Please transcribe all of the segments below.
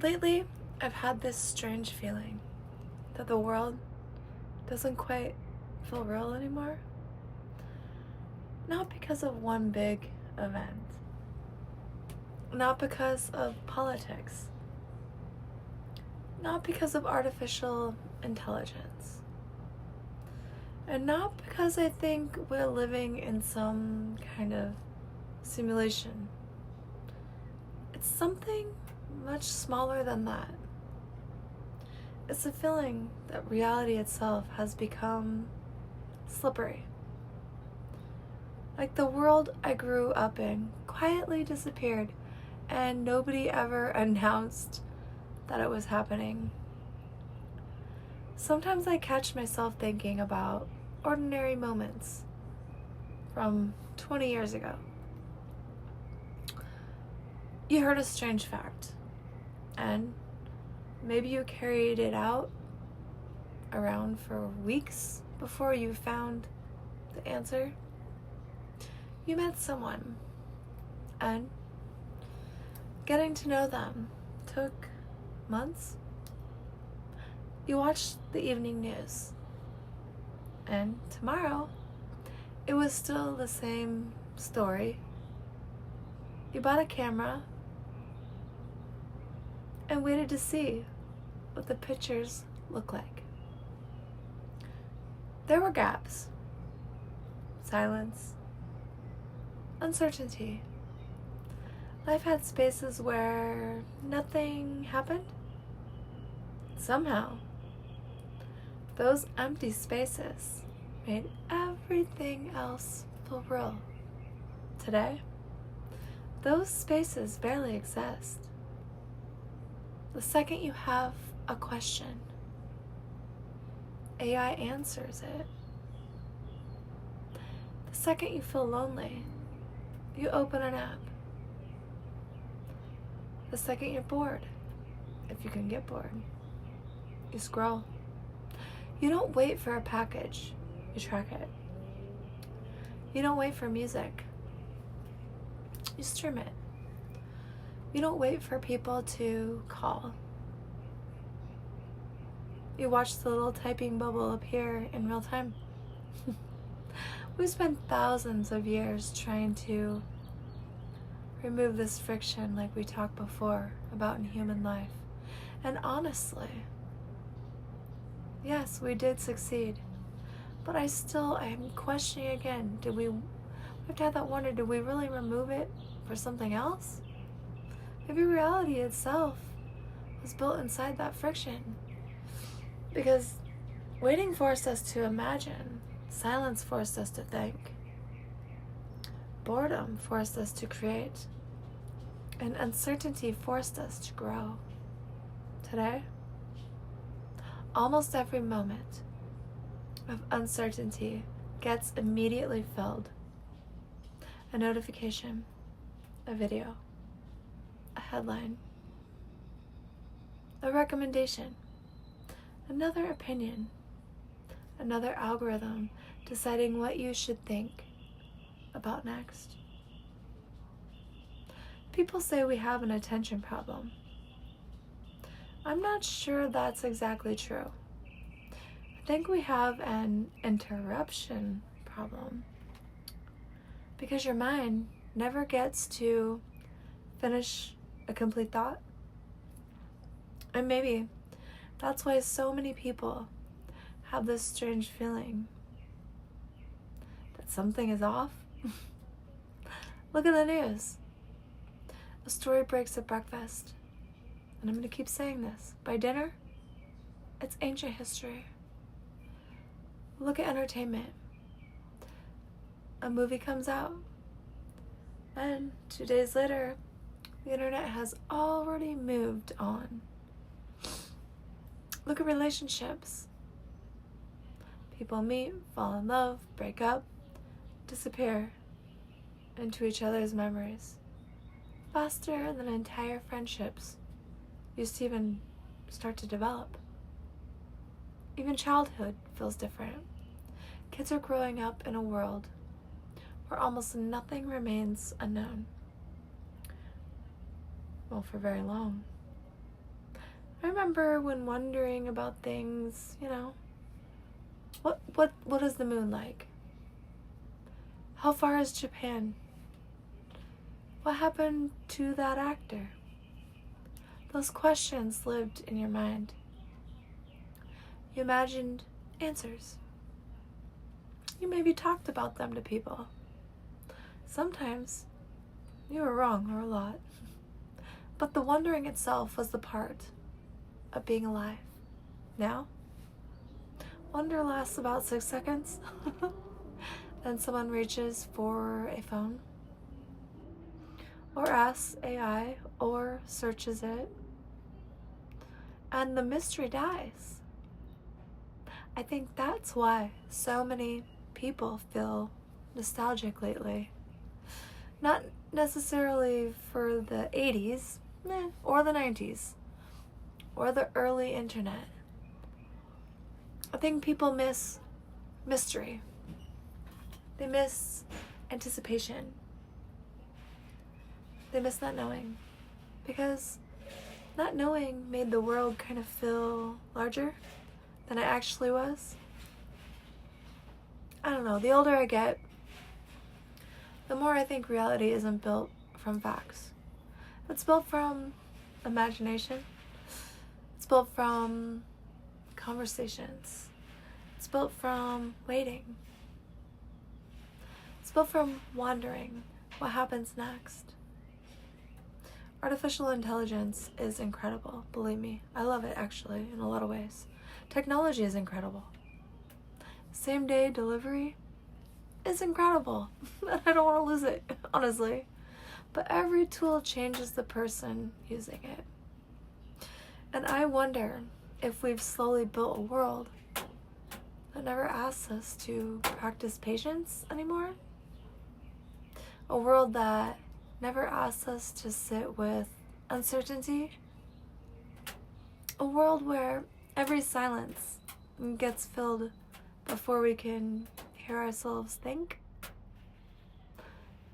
Lately, I've had this strange feeling that the world doesn't quite feel real anymore. Not because of one big event, not because of politics, not because of artificial intelligence, and not because I think we're living in some kind of simulation. It's something much smaller than that. It's a feeling that reality itself has become slippery. Like the world I grew up in quietly disappeared and nobody ever announced that it was happening. Sometimes I catch myself thinking about ordinary moments from 20 years ago. You heard a strange fact, and maybe you carried it out around for weeks before you found the answer. You met someone, and getting to know them took months. You watched the evening news, and tomorrow it was still the same story. You bought a camera and waited to see what the pictures look like. There were gaps, silence, uncertainty. Life had spaces where nothing happened. Somehow, those empty spaces made everything else feel real. Today, those spaces barely exist. The second you have a question, AI answers it. The second you feel lonely, you open an app. The second you're bored, if you can get bored, you scroll. You don't wait for a package, you track it. You don't wait for music, you stream it. You don't wait for people to call. You watch the little typing bubble appear in real time. We've spent thousands of years trying to remove this friction like we talked before about in human life. And honestly, yes, we did succeed. But I am questioning again, we have to have that wonder, did we really remove it for something else? Maybe reality itself was built inside that friction. Because waiting forced us to imagine, silence forced us to think, boredom forced us to create, and uncertainty forced us to grow. Today, almost every moment of uncertainty gets immediately filled. A notification, a video, a headline, a recommendation, another opinion, another algorithm deciding what you should think about next. People say we have an attention problem. I'm not sure that's exactly true. I think we have an interruption problem because your mind never gets to finish a complete thought. And maybe that's why so many people have this strange feeling that something is off. Look at the news. A story breaks at breakfast. And I'm going to keep saying this. By dinner, it's ancient history. Look at entertainment. A movie comes out, and 2 days later, the internet has already moved on. Look at relationships. People meet, fall in love, break up, disappear into each other's memories faster than entire friendships used to even start to develop. Even childhood feels different. Kids are growing up in a world where almost nothing remains unknown. Well, for very long. I remember when wondering about things, what is the moon like? How far is Japan? What happened to that actor? Those questions lived in your mind. You imagined answers. You maybe talked about them to people. Sometimes you were wrong, or a lot. But the wondering itself was the part of being alive. Now, wonder lasts about 6 seconds. Then someone reaches for a phone, or asks AI, or searches it, and the mystery dies. I think that's why so many people feel nostalgic lately. Not necessarily for the 80s, or the 90s, or the early internet. I think people miss mystery. They miss anticipation. They miss not knowing. Because not knowing made the world kind of feel larger than it actually was. I don't know, the older I get, the more I think reality isn't built from facts. It's built from imagination. It's built from conversations. It's built from waiting. It's built from wondering what happens next. Artificial intelligence is incredible, believe me. I love it, actually, in a lot of ways. Technology is incredible. Same-day delivery is incredible. I don't want to lose it, honestly. But every tool changes the person using it. And I wonder if we've slowly built a world that never asks us to practice patience anymore. A world that never asks us to sit with uncertainty. A world where every silence gets filled before we can hear ourselves think.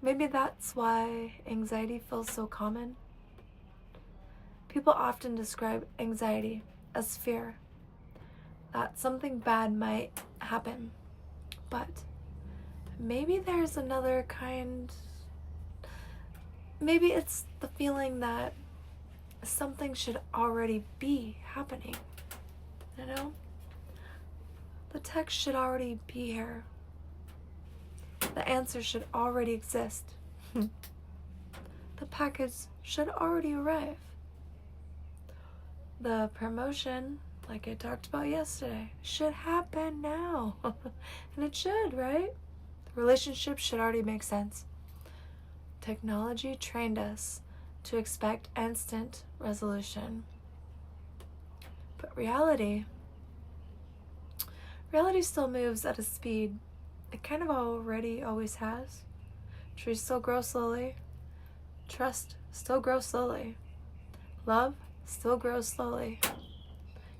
Maybe that's why anxiety feels so common. People often describe anxiety as fear that something bad might happen. But maybe there's another kind. Maybe it's the feeling that something should already be happening. The text should already be here. The answer should already exist. The package should already arrive. The promotion, like I talked about yesterday, should happen now. And it should, right? The relationship should already make sense. Technology trained us to expect instant resolution. But reality still moves at a speed it kind of already always has. Trees still grow slowly. Trust still grows slowly. Love still grows slowly.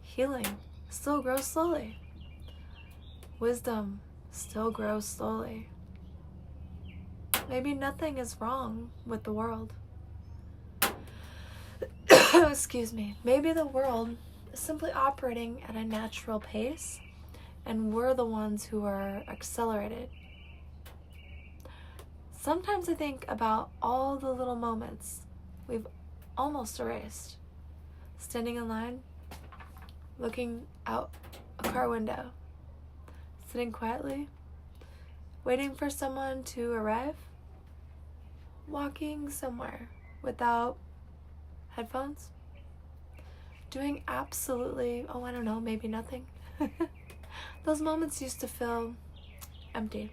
Healing still grows slowly. Wisdom still grows slowly. Maybe nothing is wrong with the world. Excuse me. Maybe the world is simply operating at a natural pace, and we're the ones who are accelerated. Sometimes I think about all the little moments we've almost erased. Standing in line, looking out a car window, sitting quietly, waiting for someone to arrive, walking somewhere without headphones, doing absolutely, maybe nothing. Those moments used to feel empty.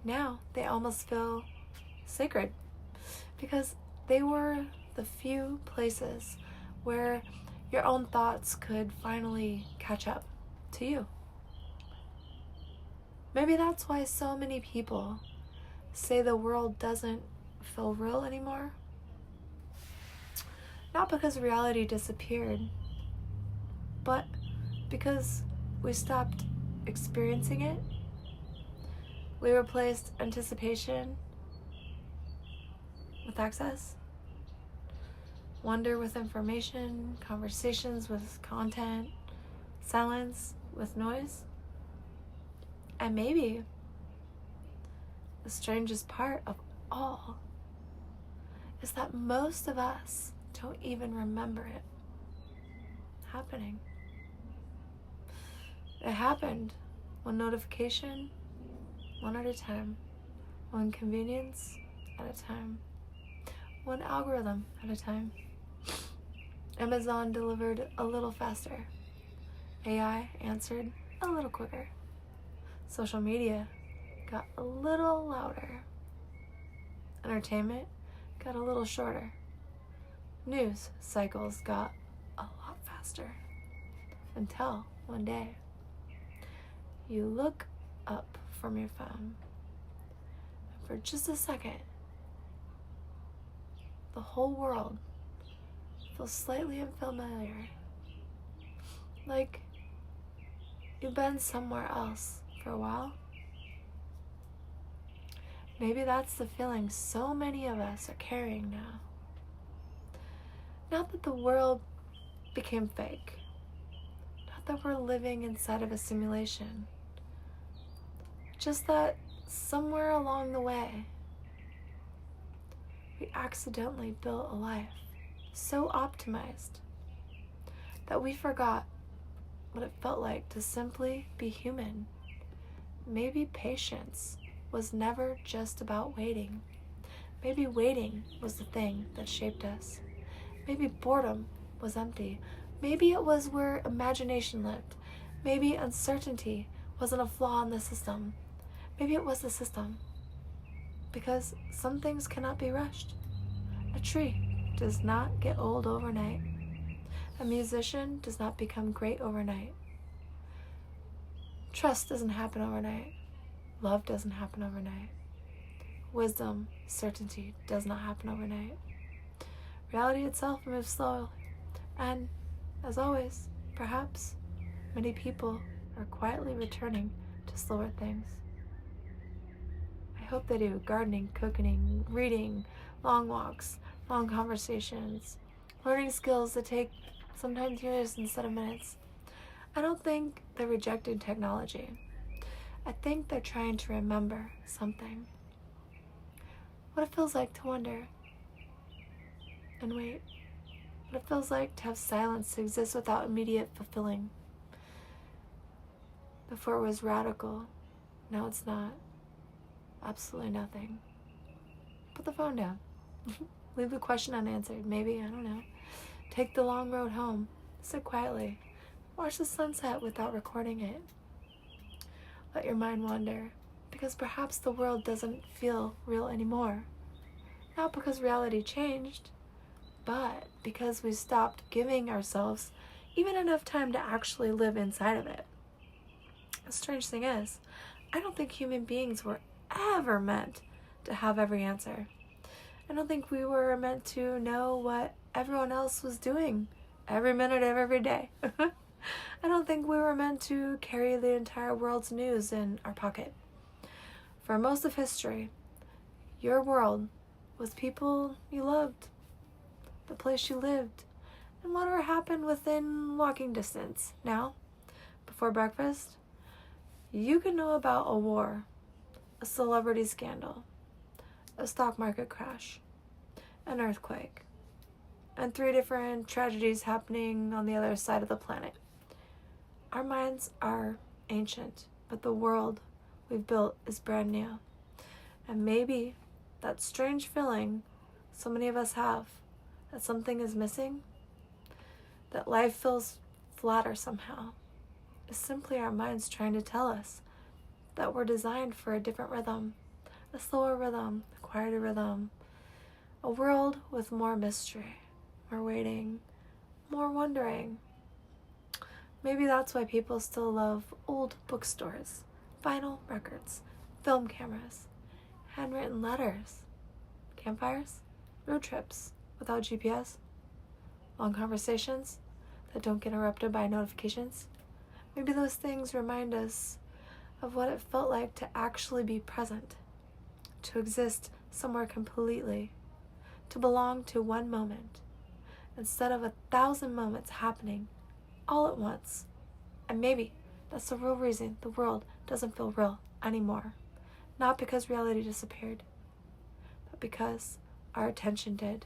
Now they almost feel sacred because they were the few places where your own thoughts could finally catch up to you. Maybe that's why so many people say the world doesn't feel real anymore. Not because reality disappeared, but because we stopped experiencing it. We replaced anticipation with access. wonder with information, conversations with content, silence with noise. And maybe the strangest part of all is that most of us don't even remember it happening. It happened one notification, one at a time, one convenience at a time, one algorithm at a time. Amazon delivered a little faster. AI answered a little quicker. Social media got a little louder. Entertainment got a little shorter. News cycles got a lot faster. Until one day, you look up from your phone, and for just a second, the whole world feels slightly unfamiliar. Like you've been somewhere else for a while. Maybe that's the feeling so many of us are carrying now. Not that the world became fake. Not that we're living inside of a simulation. Just that somewhere along the way, we accidentally built a life so optimized that we forgot what it felt like to simply be human. Maybe patience was never just about waiting. Maybe waiting was the thing that shaped us. Maybe boredom was empty. Maybe it was where imagination lived. Maybe uncertainty wasn't a flaw in the system. Maybe it was the system. Because some things cannot be rushed. A tree does not get old overnight. A musician does not become great overnight. Trust doesn't happen overnight. Love doesn't happen overnight. Wisdom, certainty does not happen overnight. Reality itself moves slowly. And, as always, perhaps, many people are quietly returning to slower things. I hope they do gardening, cooking, reading, long walks, long conversations, learning skills that take sometimes years instead of minutes. I don't think they're rejecting technology. I think they're trying to remember something. What it feels like to wonder and wait. What it feels like to have silence to exist without immediate fulfilling. Before it was radical, now it's not. Absolutely nothing. Put the phone down. Leave the question unanswered. Maybe, I don't know. Take the long road home. Sit quietly. Watch the sunset without recording it. Let your mind wander, because perhaps the world doesn't feel real anymore. Not because reality changed, but because we stopped giving ourselves even enough time to actually live inside of it. The strange thing is, I don't think human beings were ever meant to have every answer. I don't think we were meant to know what everyone else was doing every minute of every day. I don't think we were meant to carry the entire world's news in our pocket. For most of history, your world was people you loved, the place you lived, and whatever happened within walking distance. Now, before breakfast, you could know about a war, a celebrity scandal, a stock market crash, an earthquake, and 3 different tragedies happening on the other side of the planet. Our minds are ancient, but the world we've built is brand new. And maybe that strange feeling so many of us have, that something is missing, that life feels flatter somehow, is simply our minds trying to tell us that we're designed for a different rhythm, a slower rhythm, a quieter rhythm, a world with more mystery, more waiting, more wondering. Maybe that's why people still love old bookstores, vinyl records, film cameras, handwritten letters, campfires, road trips without GPS, long conversations that don't get interrupted by notifications. Maybe those things remind us of what it felt like to actually be present, to exist somewhere completely, to belong to one moment, instead of 1,000 moments happening all at once. And maybe that's the real reason the world doesn't feel real anymore. Not because reality disappeared, but because our attention did.